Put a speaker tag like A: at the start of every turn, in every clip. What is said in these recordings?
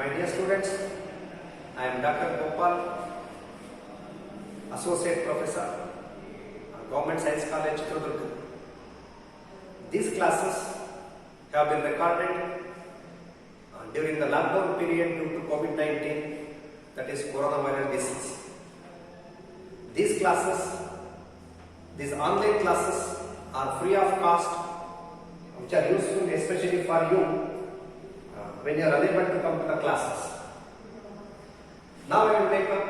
A: My dear students, I am Dr. Gopal, Associate Professor, Government Science College, Chitradurga. These classes have been recorded during the lockdown period due to COVID-19, that is coronavirus disease. These classes, these online classes are free of cost, which are useful especially for you when you are unable to come to the classes. Now I will take up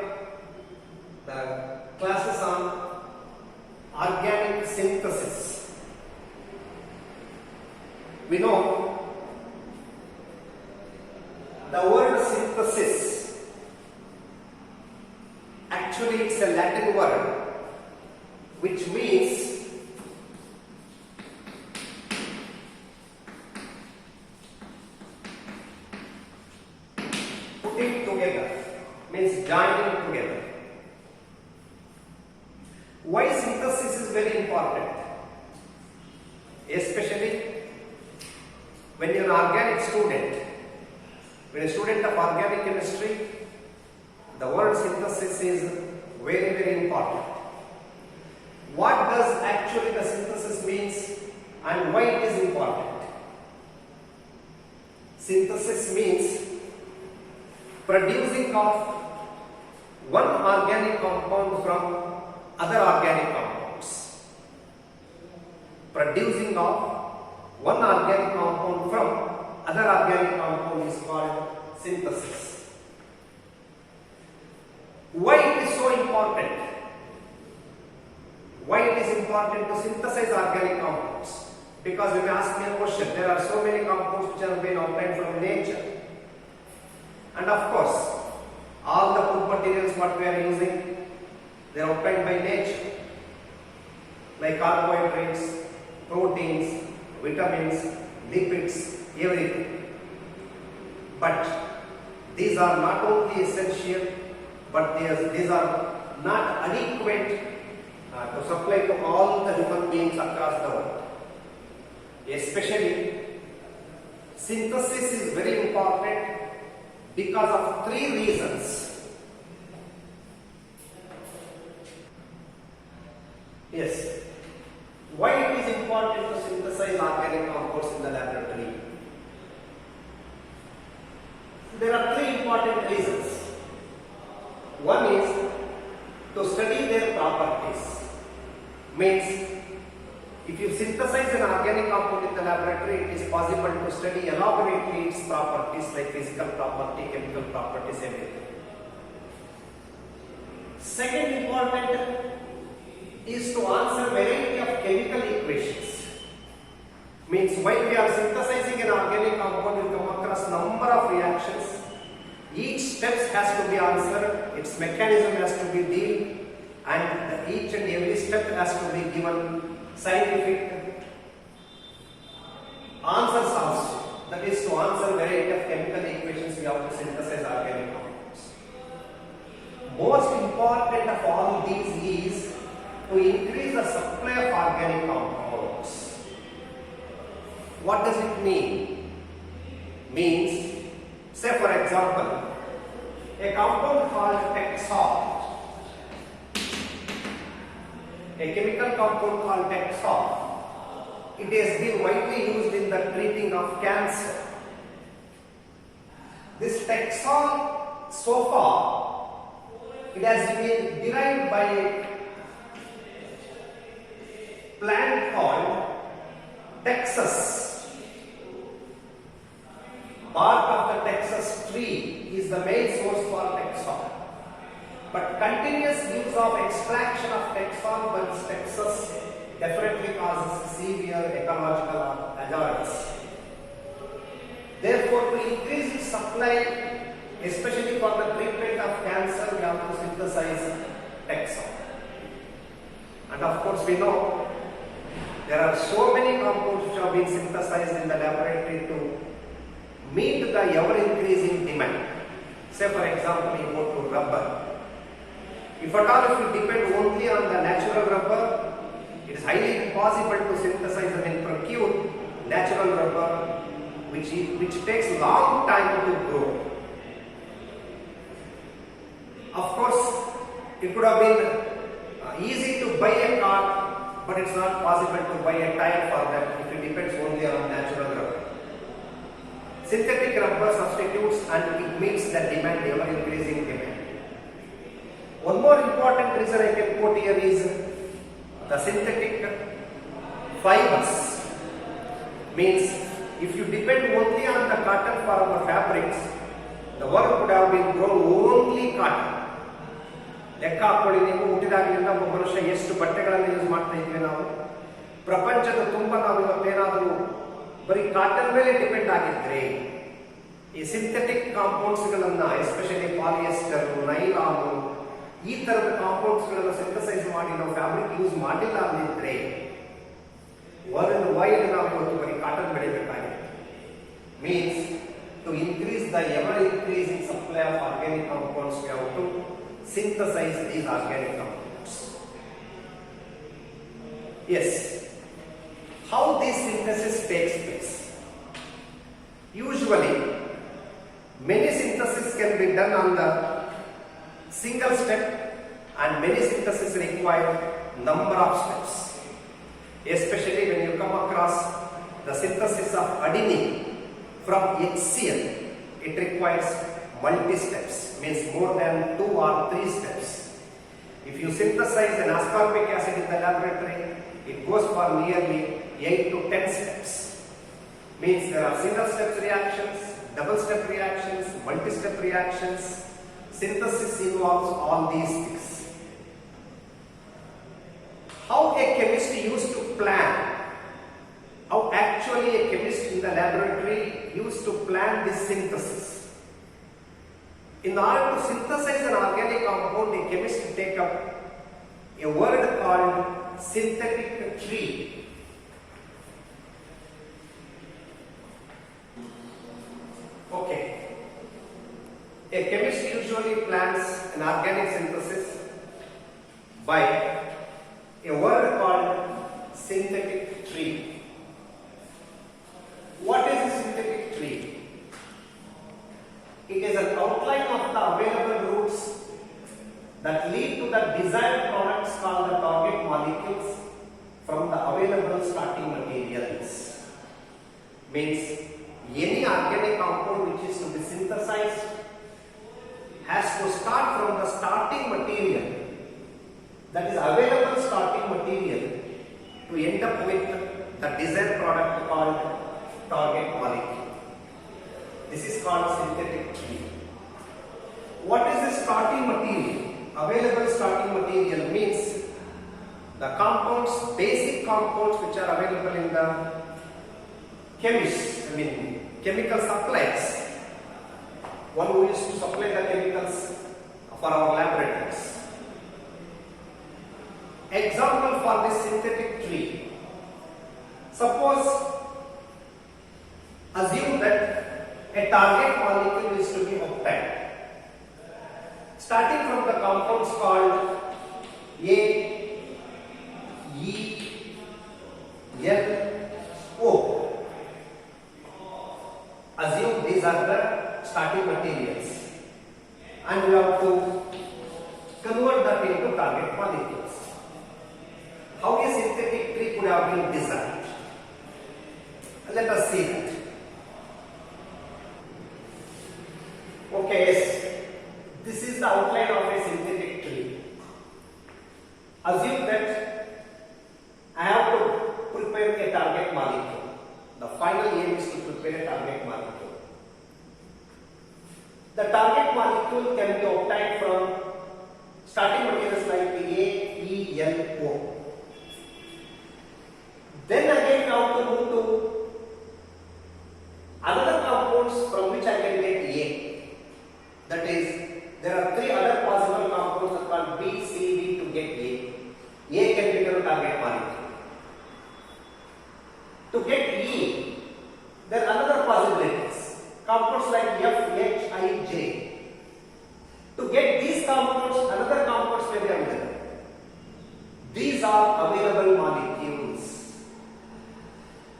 A: the classes on organic synthesis. We know the word synthesis, actually it's a Latin word which means putting together, means joining together. Why synthesis is very important? Especially when you are an organic student, when a student of organic chemistry, the word synthesis is very, very important. What does actually the synthesis means and why it is important? Synthesis means producing of one organic compound from other organic compounds. Producing of one organic compound from other organic compound is called synthesis. Why it is so important? Why it is important to synthesize organic compounds? Because you may ask me a question, there are so many compounds which have been obtained from nature. And of course, all the food materials what we are using, they are obtained by nature, like carbohydrates, proteins, vitamins, lipids, everything. But these are not only essential, but these are not adequate to supply to all the human beings across the world. Especially, synthesis is very important because of three reasons. Yes. Why it is important to synthesize organic compounds in the laboratory? There are three important reasons. One is to study their properties. Means, if you synthesize an organic compound in the laboratory, it is possible to study elaborately its properties like physical property, chemical properties, everything. Second important is to answer variety of chemical equations. Means while we are synthesizing an organic compound, we come across number of reactions. Each step has to be answered, its mechanism has to be dealt, and each and every step has to be given scientific answers also. That is to answer variety of chemical equations we have to synthesize organic compounds. Most important of all these is to increase the supply of organic compounds. What does it mean? Means, say for example, a compound called Taxol, a chemical compound called Taxol, it has been widely used in the treating of cancer. This Taxol, so far, it has been derived by a plant called Taxus. Bark of the Taxus tree is the main source for Taxol. But continuous use of extraction of Taxol by Taxus definitely causes severe ecological hazards. Therefore, to increase its supply, especially for the treatment of cancer, we have to synthesize Taxol. And of course, we know there are so many compounds which have been synthesized in the laboratory to meet the ever-increasing demand. Say for example, you go to rubber. If at all if you depend only on the natural rubber, it is highly impossible to synthesize and procure natural rubber which takes long time to grow. Of course, it could have been easy to buy a car, but it's not possible to buy a tire for that if it depends only on natural rubber. Synthetic rubber substitutes and it meets the demand, ever increasing demand. One more important reason I can quote here is the synthetic fibers. Means if you depend only on the cotton for our fabrics, the world would have been grown only cotton. ಲೆಕ್ಕ ಹಾಕೊಳ್ಳಿ, ನೀವು ಹುಟ್ಟಿದಾಗಲಿಂದ ಒಬ್ಬ ಮನುಷ್ಯ ಎಷ್ಟು ಬಟ್ಟೆಗಳನ್ನು use ಮಾಡ್ತಾ ಇದ್ವಿ ನಾವು. ಪ್ರಪಂಚದ ತುಂಬ ನಾವು ಇವತ್ತೇನಾದರೂ ಬರೀ ಕಾಟನ್ ಮೇಲೆ ಡಿಪೆಂಡ್ ಆಗಿದ್ರೆ, ಈ ಸಿಂಥೆಟಿಕ್ ಕಾಂಪೌಂಡ್ಸ್ಗಳನ್ನು ಎಸ್ಪೆಷಲಿ ಪಾಲಿಯೆಸ್ಟರ್, ನೈಲಾನ್, ಈ ತರದ ಕಾಂಪೌಂಡ್ಸ್ಗಳನ್ನು ಸಿಂಥಸೈಸ್ ಮಾಡಿ ನಾವು ಫ್ಯಾಬ್ರಿಕ್ ಯೂಸ್ ಮಾಡಿಲ್ಲ ಅಂದಿದ್ರೆ ವರ್ಲ್ಡ್ ವೈಡ್ ನಾವು ಇವತ್ತು ಬರೀ ಕಾಟನ್ ಬೆಳಿಬೇಕಾಗಿದೆ. Means to increase the ever increasing supply of organic compounds, we have to synthesize these organic compounds. Yes, how this synthesis takes place? Usually many synthesis can be done on the single step, and many synthesis require number of steps, especially when you come across the synthesis of adenine from HCl. It requires multi steps, means more than 2 or 3 steps. If you synthesize an ascorbic acid in the laboratory, it goes for nearly 8 to 10 steps. Means there are single step reactions, double step reactions, multi step reactions. Synthesis involves all these things. How a chemist used to plan, how actually a chemist in the laboratory used to plan this synthesis. In order to synthesize an organic compound, a chemist will take up a word called synthetic tree. Okay. A chemist usually plans an organic synthesis by a word called synthetic tree. What is a synthetic tree? It is an outline of the available routes that lead to the desired products called the target molecules from the available starting materials. Means any organic compound which is to be synthesized has to start from the starting material, that is available starting material, to end up with the desired product called target molecule. This is called synthetic tree. What is the starting material? Available starting material means the compounds, basic compounds which are available in the chemical supplies. One who used to supply the chemicals for our laboratories. Example for this synthetic tree. Suppose, assume that a target molecule is to be obtained, starting from the compounds called A, E, L, O. Assume these are the starting materials, and we have to convert that into target molecules. How a synthetic tree could have been designed? Let us see that. Okay, yes. This is the outline of a synthetic tree. Assume that I have to prepare a target molecule. The final aim is to prepare a target molecule. The target molecule can be obtained from starting materials like A, E, L, O. Then again I have to move to another compounds from which I can get A. That is, there are 3 other possible compounds called B, C, D to get A. A can become a target molecule. To get E, there are other possibilities. Compounds like F, H, I, J. To get these compounds, another compounds may be available. These are available molecules.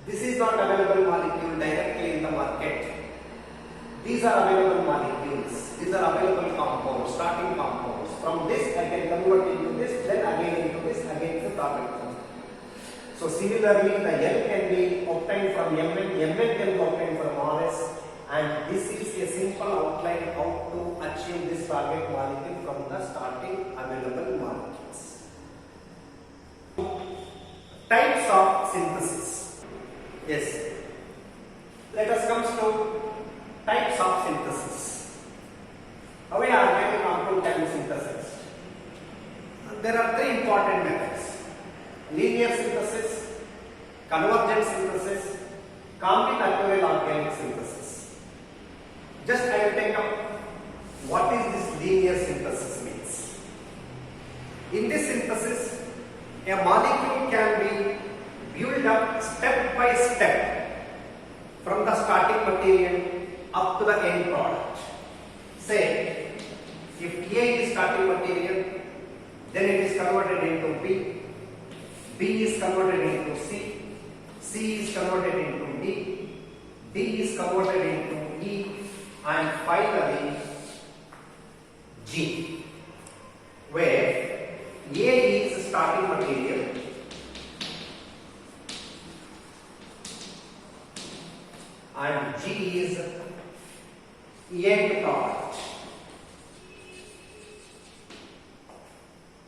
A: This is not available molecule directly in the market. These These are available molecules. These are available compounds, starting compounds. From this I can convert into this, then again into this, again to target compound. So similarly, the L can be obtained from Mn, Mn can be obtained from Rs, and this is a simple outline how to achieve this target molecule from the starting available molecules. Types of synthesis. Yes. Let us come to types of synthesis. How we are organic compound can be synthesized? There are three important methods: linear synthesis, convergent synthesis, combinatorial organic synthesis. Just I will take up what is this linear synthesis means. In this synthesis, a molecule can be built up step by step from the starting material up to the end product. Say, if A is starting material, then it is converted into B, B is converted into C, C is converted into D, D is converted into E, and finally G, where A is starting material, and G is end product.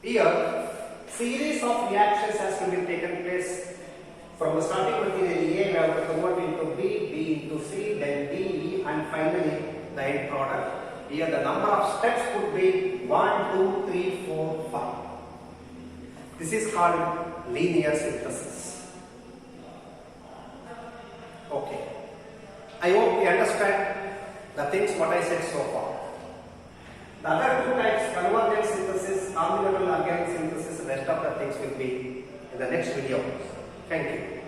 A: Here, series of reactions has to be taken place from the starting material A. We have to convert into B, B into C, then D, E, and finally the end product. Here the number of steps could be 1, 2, 3, 4, 5. This is called linear synthesis. Okay. I hope you understand the things what I said so far. The other two types, convergent synthesis, combinatorial organic synthesis, rest of the things will be in the next video. Thank you.